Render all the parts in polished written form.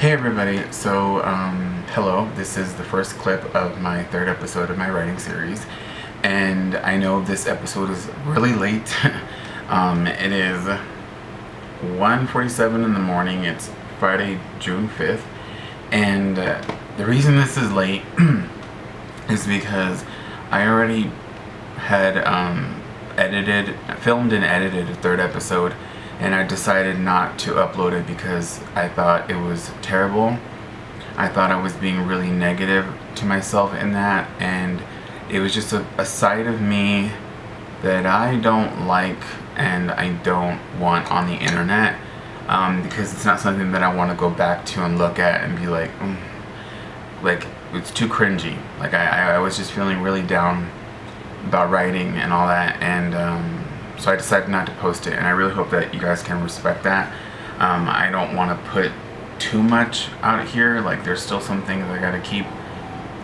Hey everybody, hello, this is the first clip of my third episode of my writing series, and I know this episode is really late. It is 1:47 in the morning, it's Friday, June 5th, and the reason this is late is because I already had filmed and edited a third episode, and I decided not to upload it because I thought it was terrible. I thought I was being really negative to myself in that, and it was just a side of me that I don't like and I don't want on the internet, because it's not something that I want to go back to and look at and be like it's too cringy. Like I was just feeling really down about writing and all that, and so I decided not to post it, and I really hope that you guys can respect that. I don't want to put too much out here. Like, there's still some things I gotta keep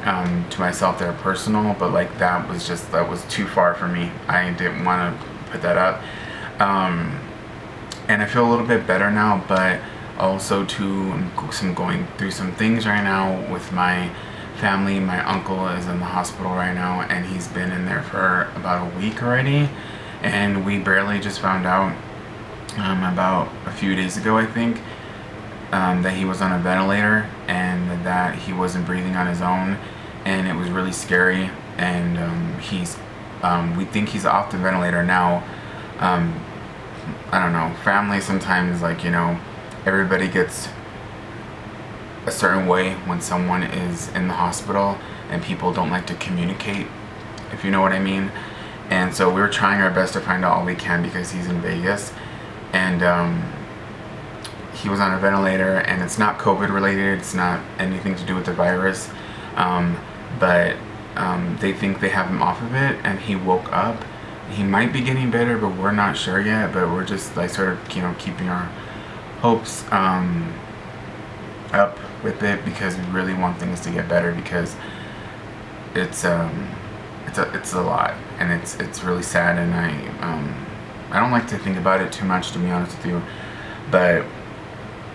to myself that are personal, but like that was too far for me. I didn't want to put that up, and I feel a little bit better now, but also too, I'm going through some things right now with my family. My uncle is in the hospital right now, and he's been in there for about a week already, and we barely just found out about a few days ago, I think, that he was on a ventilator and that he wasn't breathing on his own, and it was really scary. And we think he's off the ventilator now. I don't know, family sometimes, like, everybody gets a certain way when someone is in the hospital, and people don't like to communicate, if you know what I mean. And so we're trying our best to find out all we can because he's in Vegas, and he was on a ventilator, and it's not COVID related, it's not anything to do with the virus, but they think they have him off of it, and he woke up. He might be getting better, but we're not sure yet. But we're just like sort of keeping our hopes up with it, because we really want things to get better, because it's a lot, and it's really sad, and I don't like to think about it too much, to be honest with you. But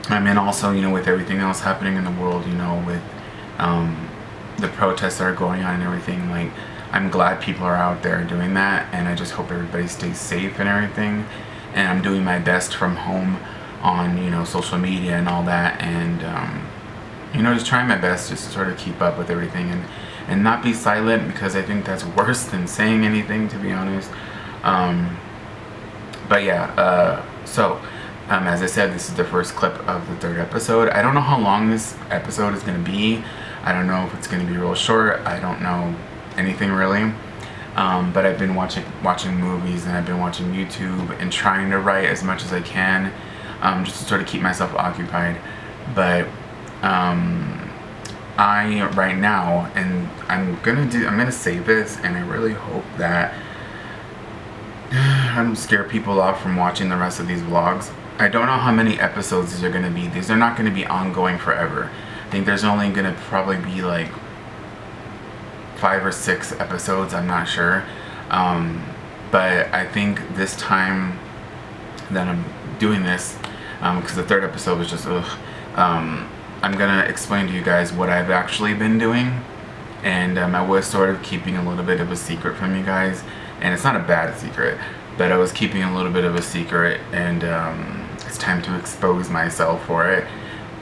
I mean, also, with everything else happening in the world, with the protests that are going on and everything, like, I'm glad people are out there doing that, and I just hope everybody stays safe and everything. And I'm doing my best from home on social media and all that, and just trying my best just to sort of keep up with everything, and not be silent, because I think that's worse than saying anything, to be honest. But yeah, as I said, this is the first clip of the third episode. I don't know how long this episode is going to be. I don't know if it's going to be real short. I don't know anything really. But I've been watching movies, and I've been watching YouTube, and trying to write as much as I can, just to sort of keep myself occupied. But I right now, and I'm gonna save this, and I really hope that I don't scare people off from watching the rest of these vlogs. I don't know how many episodes these are gonna be. These are not gonna be ongoing forever. I think there's only gonna probably be like 5 or 6 episodes, I'm not sure. But I think this time that I'm doing this, because the third episode was just I'm gonna explain to you guys what I've actually been doing, and I was sort of keeping a little bit of a secret from you guys, and it's not a bad secret, but I was keeping a little bit of a secret, and it's time to expose myself for it.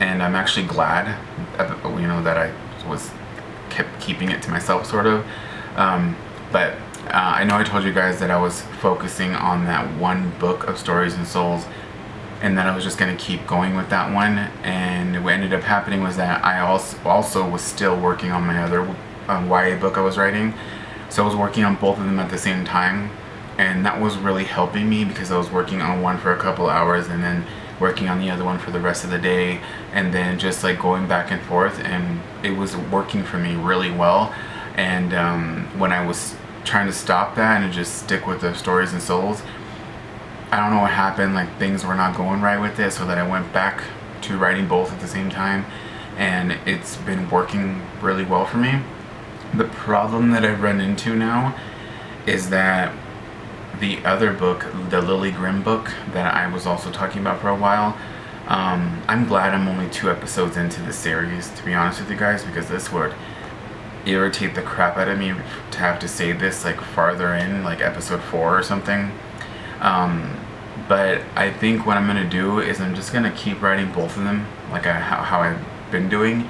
And I'm actually glad, that I kept keeping it to myself, sort of. But I know I told you guys that I was focusing on that one book of Stories and Souls, and that I was just going to keep going with that one. And what ended up happening was that I also was still working on my other YA book I was writing. So I was working on both of them at the same time, and that was really helping me, because I was working on one for a couple hours, and then working on the other one for the rest of the day, and then just like going back and forth, and it was working for me really well. And when I was trying to stop that and just stick with the Stories and Souls, I don't know what happened, like things were not going right with it, so that I went back to writing both at the same time, and it's been working really well for me. The problem that I've run into now is that the other book, the Lily Grimm book that I was also talking about for a while, I'm glad I'm only 2 episodes into the series, to be honest with you guys, because this would irritate the crap out of me to have to say this like farther in, like episode 4 or something. But I think what I'm gonna do is I'm just gonna keep writing both of them, like how I've been doing,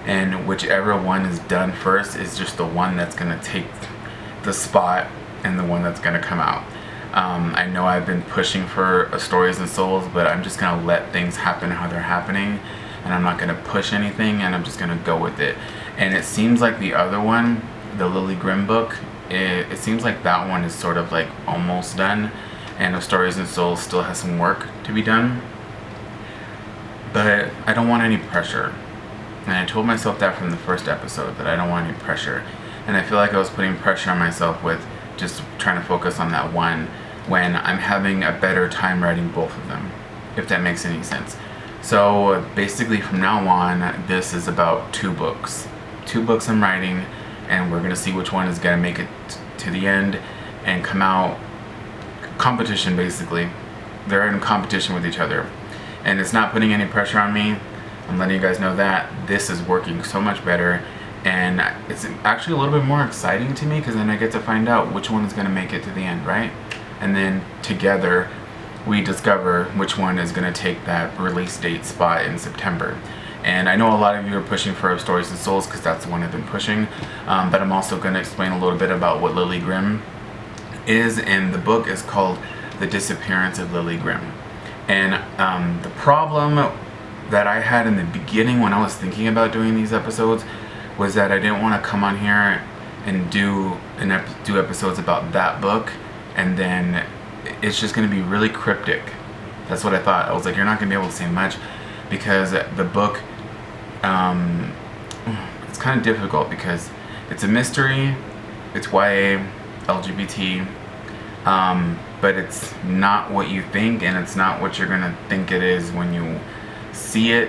and whichever one is done first is just the one that's gonna take the spot and the one that's gonna come out. I know I've been pushing for a Stories and Souls, but I'm just gonna let things happen how they're happening, and I'm not gonna push anything, and I'm just gonna go with it. And it seems like the other one, the Lily Grimm book, it seems like that one is sort of like almost done, and of Stories and Souls still has some work to be done. But I don't want any pressure. And I told myself that from the first episode, that I don't want any pressure. And I feel like I was putting pressure on myself with just trying to focus on that one, when I'm having a better time writing both of them, if that makes any sense. So basically from now on, this is about 2 books. 2 books I'm writing, and we're gonna see which one is gonna make it to the end and come out. Competition, basically. They're in competition with each other. And it's not putting any pressure on me. I'm letting you guys know that this is working so much better, and it's actually a little bit more exciting to me, because then I get to find out which one is gonna make it to the end, right? And then together we discover which one is going to take that release date spot in September. And I know a lot of you are pushing for Stories and Souls, because that's the one I've been pushing, but I'm also going to explain a little bit about what Lily Grimm is, and the book is called The Disappearance of Lily Grimm. And the problem that I had in the beginning when I was thinking about doing these episodes was that I didn't want to come on here and do episodes about that book, and then it's just going to be really cryptic. That's what I thought. I was like, you're not going to be able to say much, because the book, it's kind of difficult, because it's a mystery, it's YA, LGBT, but it's not what you think, and it's not what you're going to think it is when you see it.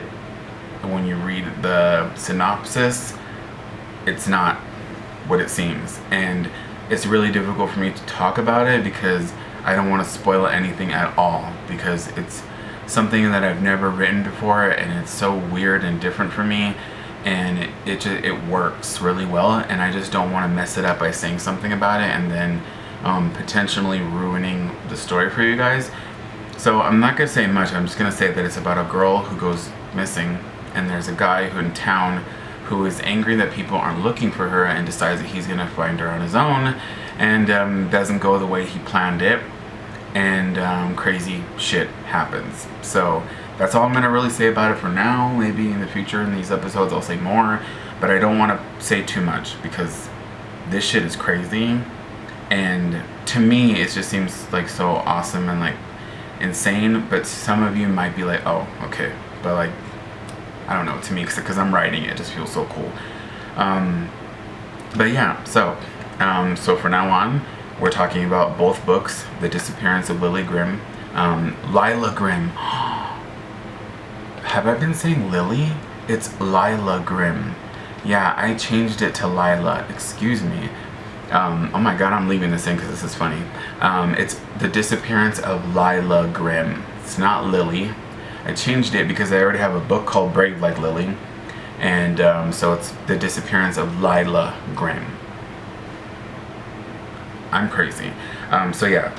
When you read the synopsis, it's not what it seems, and it's really difficult for me to talk about it, because I don't want to spoil anything at all, because it's something that I've never written before, and it's so weird and different for me, and it works really well, and I just don't want to mess it up by saying something about it and then potentially ruining the story for you guys. So I'm not going to say much. I'm just going to say that it's about a girl who goes missing, and there's a guy who in town who is angry that people aren't looking for her, and decides that he's gonna find her on his own, and doesn't go the way he planned it, and crazy shit happens. So that's all I'm gonna really say about it for now. Maybe in the future in these episodes I'll say more, but I don't want to say too much, because this shit is crazy, and to me it just seems like so awesome and like insane, but some of you might be like, oh okay, but like I don't know, to me, because I'm writing it just feels so cool. But yeah, so for now on, we're talking about both books, The Disappearance of Lily Grimm, Lila Grimm. Have I been saying Lily? It's Lila Grimm. Yeah, I changed it to Lila, excuse me. Oh my god, I'm leaving this in because this is funny. It's The Disappearance of Lila Grimm. It's not Lily. I changed it because I already have a book called Brave Like Lily, and so it's The Disappearance of Lila Grimm. I'm crazy. So yeah,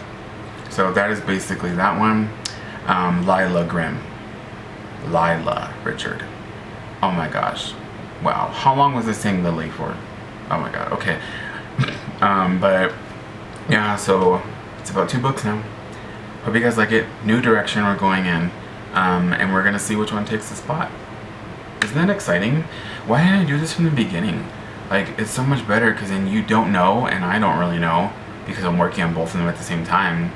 so that is basically that one. Lila Grimm. Lila Richard. Oh my gosh. Wow. How long was I saying Lily for? Oh my god. Okay. But yeah, so it's about 2 books now. Hope you guys like it. New direction we're going in. And we're gonna see which one takes the spot. Isn't that exciting? Why didn't I do this from the beginning? Like, it's so much better, because then you don't know, and I don't really know, because I'm working on both of them at the same time.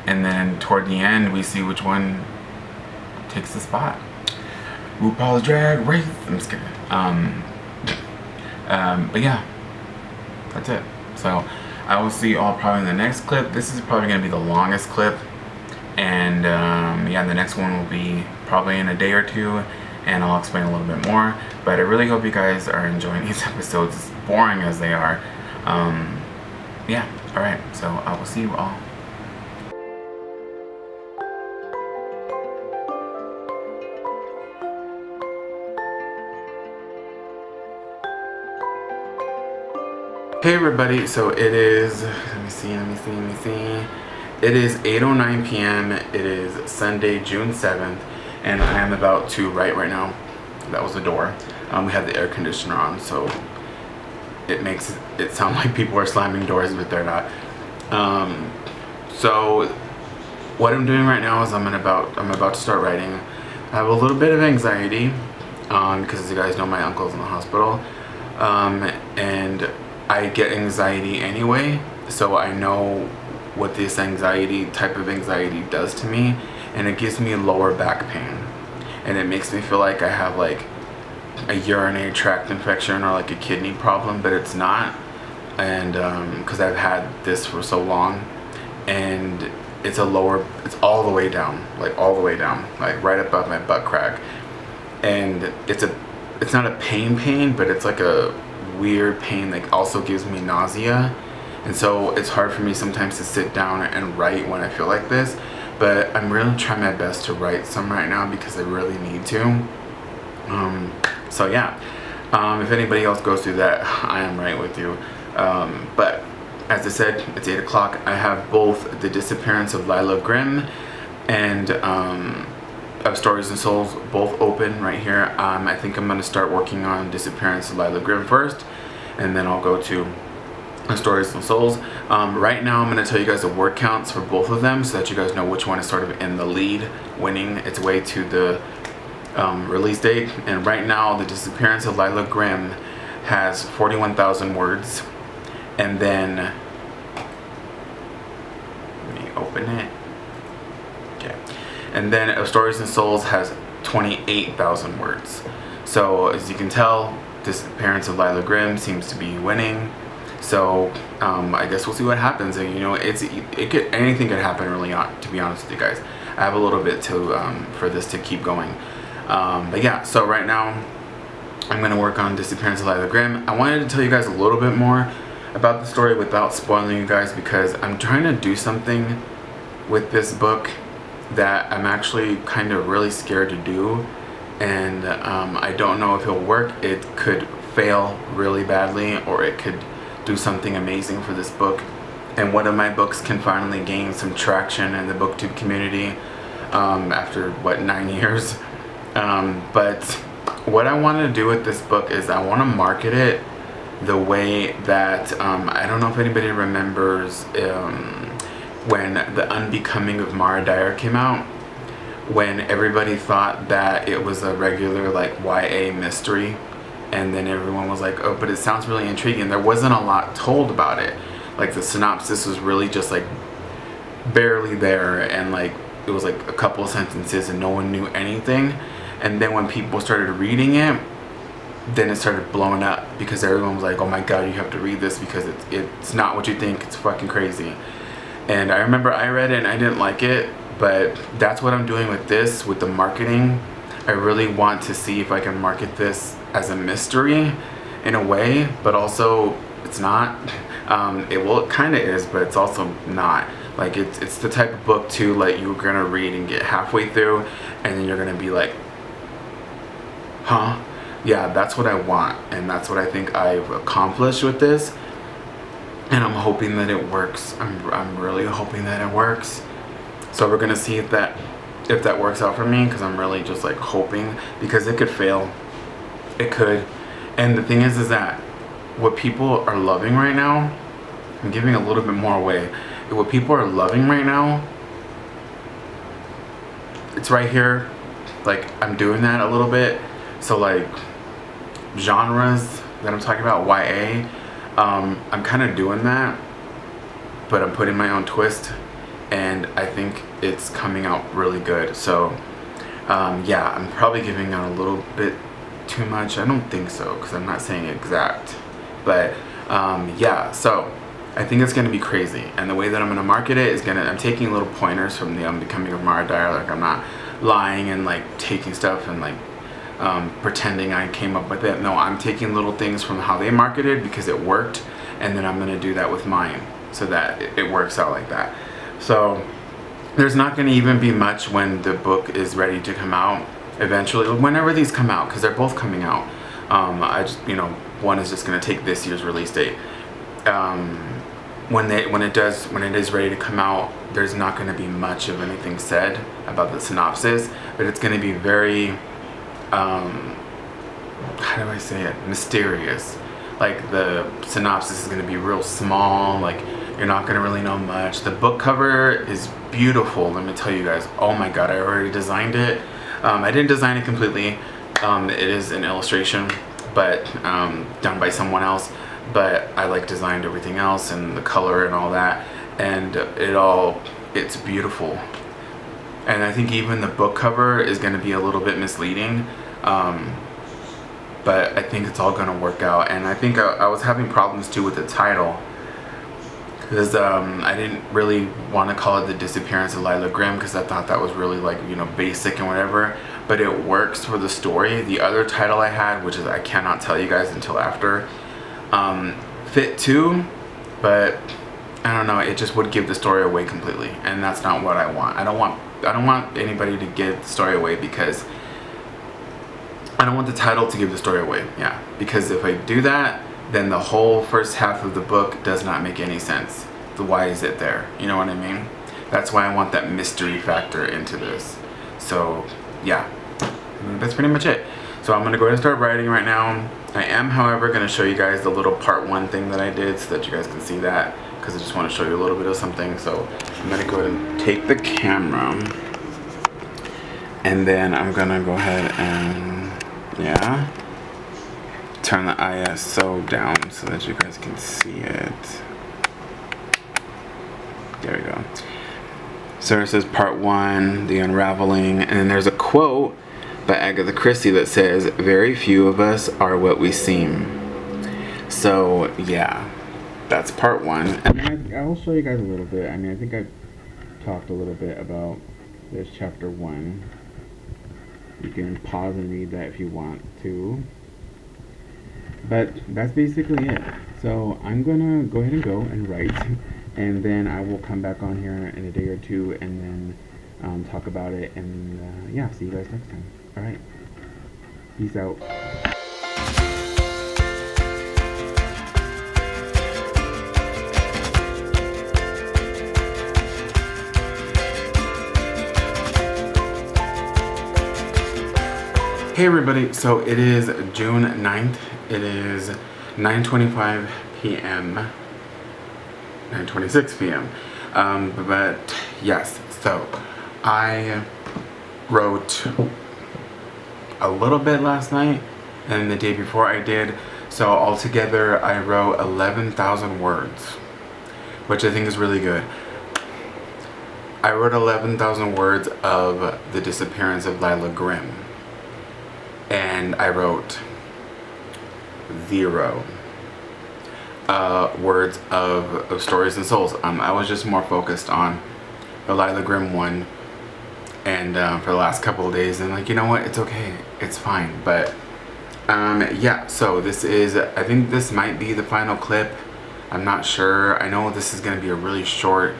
And then toward the end, we see which one takes the spot. RuPaul's Drag Race. I'm just kidding. But yeah, that's it. So I will see you all probably in the next clip. This is probably gonna be the longest clip. And yeah, the next one will be probably in a day or 2, and I'll explain a little bit more. But I really hope you guys are enjoying these episodes, as boring as they are. Yeah, alright, so I will see you all Hey everybody, so it is, let me see. It is 8:09 p.m. It is Sunday, June 7th, and I am about to write right now. That was the door. We have the air conditioner on, so it makes it sound like people are slamming doors, but they're not. So what I'm doing right now is I'm about to start writing. I have a little bit of anxiety, because as you guys know, my uncle's in the hospital, and I get anxiety anyway, so I know what this type of anxiety does to me, and it gives me lower back pain, and it makes me feel like I have like a urinary tract infection or like a kidney problem, but it's not, and because I've had this for so long, and it's all the way down, like right above my butt crack, and it's not a pain, but it's like a weird pain that also gives me nausea, and so it's hard for me sometimes to sit down and write when I feel like this, but I'm really trying my best to write some right now because I really need to. So yeah, if anybody else goes through that, I am right with you, but as I said, it's 8 o'clock. I have both The Disappearance of Lila Grimm and of Stories and Souls both open right here. I think I'm going to start working on Disappearance of Lila Grimm first, and then I'll go to Stories and Souls. Right now I'm going to tell you guys the word counts for both of them so that you guys know which one is sort of in the lead, winning its way to the release date. And right now The Disappearance of Lila Grimm has 41,000 words, and then let me open it. Okay. And then Stories and Souls has 28,000 words. So as you can tell, Disappearance of Lila Grimm seems to be winning. So I guess we'll see what happens. And you know, anything could happen really. To be honest with you guys, I have a little bit to for this to keep going. But yeah, so right now I'm gonna work on Disappearance of Lila Grimm. I wanted to tell you guys a little bit more about the story without spoiling you guys, because I'm trying to do something with this book that I'm actually kind of really scared to do, and I don't know if it'll work. It could fail really badly, or it could do something amazing for this book, and one of my books can finally gain some traction in the booktube community after what, 9 years. But what I want to do with this book is I want to market it the way that I don't know if anybody remembers when The Unbecoming of Mara Dyer came out, when everybody thought that it was a regular like YA mystery, and then everyone was like, oh, but it sounds really intriguing. There wasn't a lot told about it. Like the synopsis was really just like barely there, and like it was like a couple of sentences and no one knew anything. And then when people started reading it, then it started blowing up because everyone was like, oh my god, you have to read this because it's not what you think, it's fucking crazy. And I remember I read it and I didn't like it, but that's what I'm doing with this, with the marketing. I really want to see if I can market this as a mystery in a way, but also it's not. It kind of is, but it's also not. Like it's the type of book too, like you're gonna read and get halfway through and then you're gonna be like, huh? Yeah, that's what I want, and that's what I think I've accomplished with this, and I'm hoping that it works. I'm really hoping that it works. So we're gonna see if that works out for me, because I'm really just like hoping, because it could fail. It could. And the thing is that what people are loving right now, I'm giving a little bit more away. What people are loving right now, it's right here. Like I'm doing that a little bit. So like genres that I'm talking about, YA, I'm kind of doing that, but I'm putting my own twist, and I think it's coming out really good. So yeah, I'm probably giving out a little bit too much. I don't think so, because I'm not saying exact, but yeah, so I think it's going to be crazy, and the way that I'm going to market it is I'm taking little pointers from The Unbecoming of Mara Dyer. Like I'm not lying and like taking stuff and like pretending I came up with it. No, I'm taking little things from how they marketed because it worked, and then I'm going to do that with mine so that it works out like that. So there's not going to even be much when the book is ready to come out eventually, whenever these come out, because they're both coming out. I just, you know, one is just going to take this year's release date. when it is ready to come out, there's not going to be much of anything said about the synopsis, but it's going to be very, how do I say it, mysterious. Like the synopsis is going to be real small, like you're not going to really know much. The book cover is beautiful, let me tell you guys. Oh my god, I already designed it. I didn't design it completely. It is an illustration, but done by someone else. But I like designed everything else and the color and all that, and it's beautiful. And I think even the book cover is going to be a little bit misleading, but I think it's all going to work out. And I think I was having problems too with the title, because I didn't really want to call it The Disappearance of Lila Grimm, because I thought that was really, like, you know, basic and whatever, but it works for the story. The other title I had, which is I cannot tell you guys until after, fit too, but I don't know, it just would give the story away completely, and that's not what I want. I don't want anybody to give the story away, because I don't want the title to give the story away. Yeah, because if I do that, then the whole first half of the book does not make any sense. Why is it there? You know what I mean? That's why I want that mystery factor into this. So yeah, that's pretty much it. So I'm gonna go ahead and start writing right now. I am, however, gonna show you guys the little part 1 thing that I did, so that you guys can see that, because I just want to show you a little bit of something. So I'm gonna go ahead and take the camera, and then I'm gonna go ahead and, yeah, turn the ISO down so that you guys can see it. There we go. So it says part 1, the unraveling, and then there's a quote by Agatha Christie that says, "Very few of us are what we seem." So yeah, that's part 1. And I'll show you guys a little bit. I mean, I think I've talked a little bit about this chapter 1. You can pause and read that if you want to. But that's basically it. So I'm gonna go ahead and go and write, and then I will come back on here in a day or two, and then talk about it, and yeah, see you guys next time. Alright, peace out. Hey everybody, so it is June 9th. It is 9:25 p.m. 9:26 p.m. But yes, so I wrote a little bit last night, and the day before I did. So altogether I wrote 11,000 words, which I think is really good. I wrote 11,000 words of The Disappearance of Lila Grimm, and I wrote 0 words of Stories and Souls. I was just more focused on the Lila Grimm one, and for the last couple of days, and like, you know what, it's okay, it's fine. But yeah, so this is, I think this might be the final clip. I'm not sure. I know this is gonna be a really short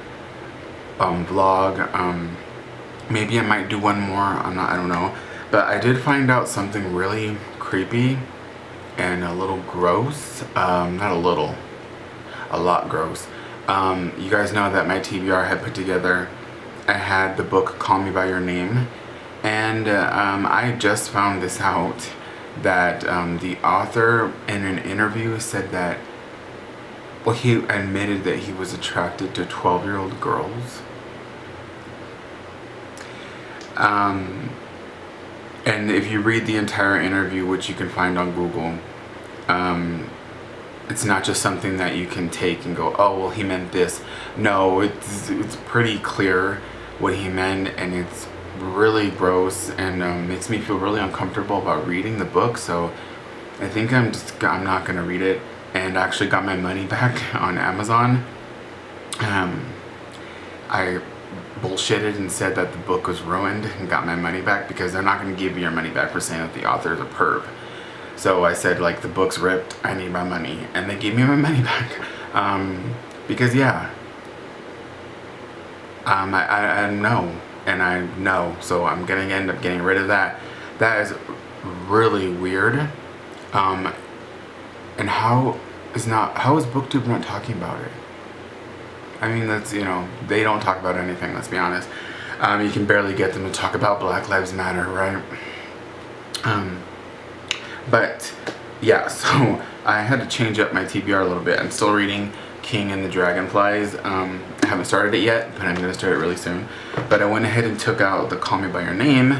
vlog. Maybe I might do one more, I don't know. But I did find out something really creepy and a little gross. Not a little, a lot gross. You guys know that my TBR had put together, I had the book Call Me By Your Name, and I just found this out, that the author in an interview said that, well, he admitted that he was attracted to 12-year-old girls. And if you read the entire interview, which you can find on Google, it's not just something that you can take and go, oh, well, he meant this. No, it's pretty clear what he meant, and it's really gross, and makes me feel really uncomfortable about reading the book. So I think I'm not gonna read it, and I actually got my money back on Amazon. I bullshitted and said that the book was ruined and got my money back, because they're not going to give you your money back for saying that the author is a perv. So I said, like, the book's ripped, I need my money, and they gave me my money back. Because yeah, I know, and I know, so I'm gonna end up getting rid of that. That is really weird. And how is not, how is BookTube not talking about it? I mean, that's, you know, they don't talk about anything, let's be honest. You can barely get them to talk about Black Lives Matter, right? But yeah, so I had to change up my TBR a little bit. I'm still reading King and the Dragonflies. I haven't started it yet, but I'm going to start it really soon. But I went ahead and took out the Call Me By Your Name,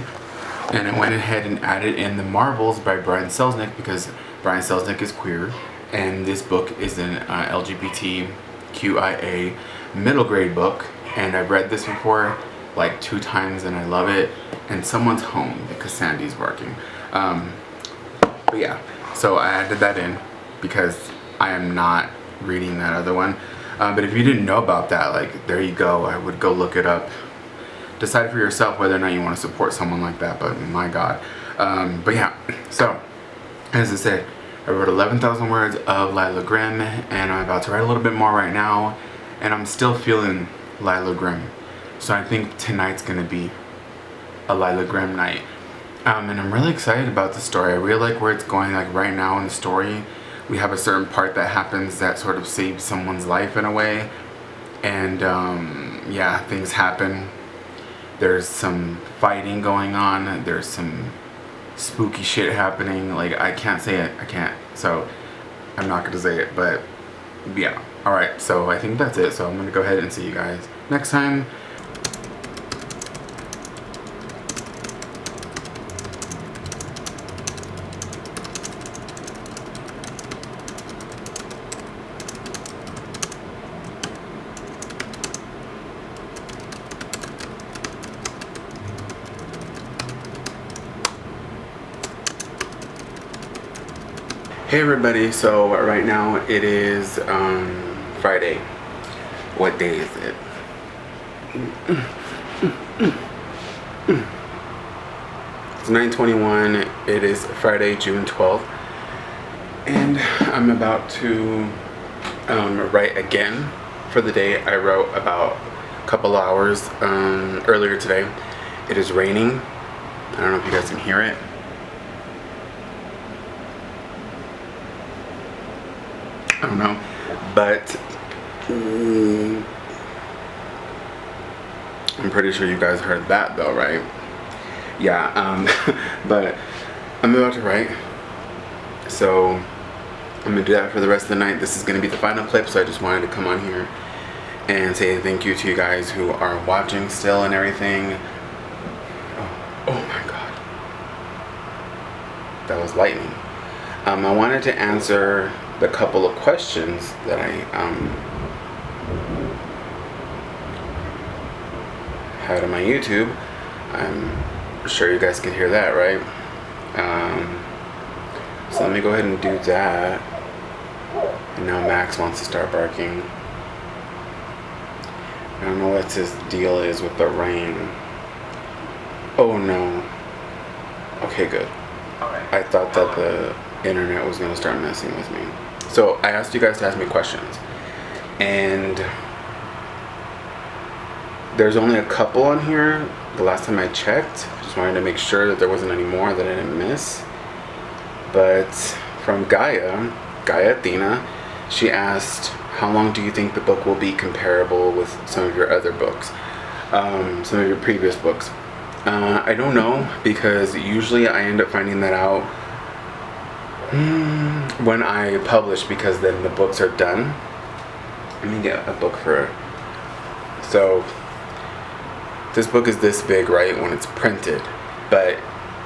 and I went ahead and added in The Marvels by Brian Selznick, because Brian Selznick is queer, and this book is an LGBTQIA middle grade book, and I've read this before like 2 times and I love it. And someone's home because Sandy's barking. But yeah, so I added that in because I am not reading that other one. But if you didn't know about that, like, there you go. I would go look it up. Decide for yourself whether or not you want to support someone like that, but my God. But yeah, so as I said, I wrote 11,000 words of Lila Grimm, and I'm about to write a little bit more right now, and I'm still feeling Lila Grimm. So I think tonight's gonna be a Lila Grimm night. And I'm really excited about the story. I really like where it's going. Like right now in the story, we have a certain part that happens that sort of saves someone's life in a way. And yeah, things happen. There's some fighting going on. There's some spooky shit happening. Like, I can't say it. I can't. So I'm not gonna say it, but yeah. Alright, so I think that's it. So I'm gonna go ahead and see you guys next time. Hey everybody, so right now it is Friday. What day is it? It's 9:21. It is Friday, June 12th. And I'm about to write again for the day. I wrote about a couple hours earlier today. It is raining. I don't know if you guys can hear it. I don't know, but I'm pretty sure you guys heard that though, right? Yeah, but I'm about to write, so I'm gonna do that for the rest of the night. This is gonna be the final clip, so I just wanted to come on here and say thank you to you guys who are watching still and everything. Oh my God, that was lightning. I wanted to answer the couple of questions that I had on my YouTube. I'm sure you guys can hear that, right? So let me go ahead and do that. And now Max wants to start barking. I don't know what his deal is with the rain. Oh no. Okay, good. I thought that the internet was gonna start messing with me. So I asked you guys to ask me questions, and there's only a couple on here. The last time I checked, just wanted to make sure that there wasn't any more that I didn't miss. But from Gaia Athena, she asked, how long do you think the book will be comparable with some of your other books, some of your previous books? I don't know, because usually I end up finding that out when I publish, because then the books are done. Let me get a book for her. So this book is this big, right, when it's printed, but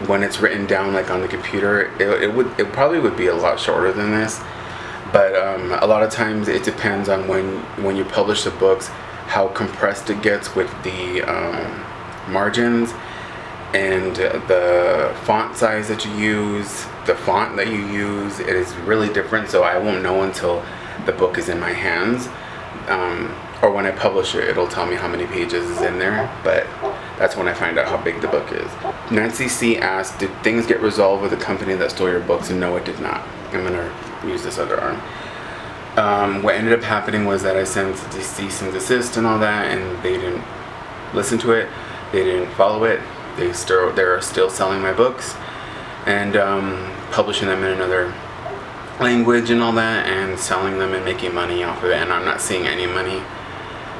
when it's written down like on the computer, it probably would be a lot shorter than this. But a lot of times it depends on when you publish the books, how compressed it gets with the margins and the font size that you use, the font that you use. It is really different, so I won't know until the book is in my hands, or when I publish it, it'll tell me how many pages is in there, but that's when I find out how big the book is. Nancy C asked, did things get resolved with the company that stole your books? And no, it did not. I'm gonna use this other arm. What ended up happening was that I sent the cease and desist and all that, and they didn't listen to it, they didn't follow it. They're still selling my books and publishing them in another language and all that, and selling them and making money off of it, and I'm not seeing any money.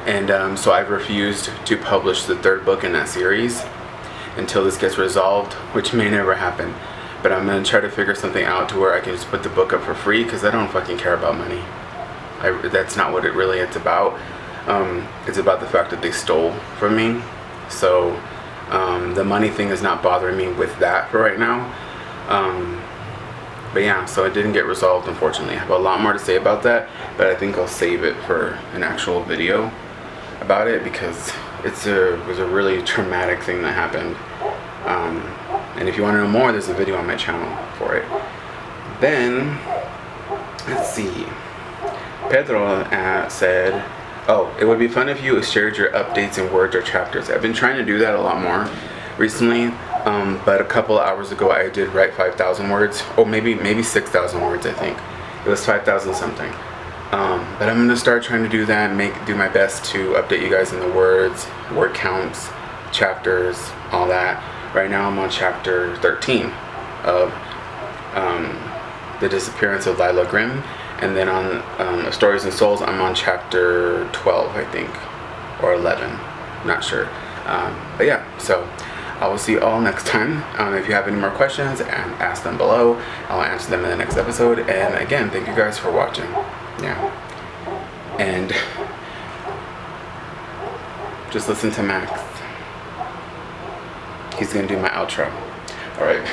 And so I've refused to publish the third book in that series until this gets resolved, which may never happen. But I'm gonna try to figure something out to where I can just put the book up for free, because I don't fucking care about money. That's not what it's about. It's about the fact that they stole from me. So the money thing is not bothering me with that for right now. But yeah, so it didn't get resolved, unfortunately. I have a lot more to say about that, but I think I'll save it for an actual video about it, because it was a really traumatic thing that happened. And if you want to know more, there's a video on my channel for it. Then, let's see. Pedro said, oh, it would be fun if you shared your updates in words or chapters. I've been trying to do that a lot more recently, but a couple of hours ago I did write 5,000 words, or maybe 6,000 words, I think. It was 5,000 something. But I'm going to start trying to do that and do my best to update you guys in the words, word counts, chapters, all that. Right now I'm on chapter 13 of The Disappearance of Lila Grimm. And then on Stories and Souls, I'm on chapter 12, I think, or 11, not sure. But yeah, so I will see you all next time. If you have any more questions, ask them below. I'll answer them in the next episode. And again, thank you guys for watching. Yeah. And just listen to Max. He's gonna do my outro. All right.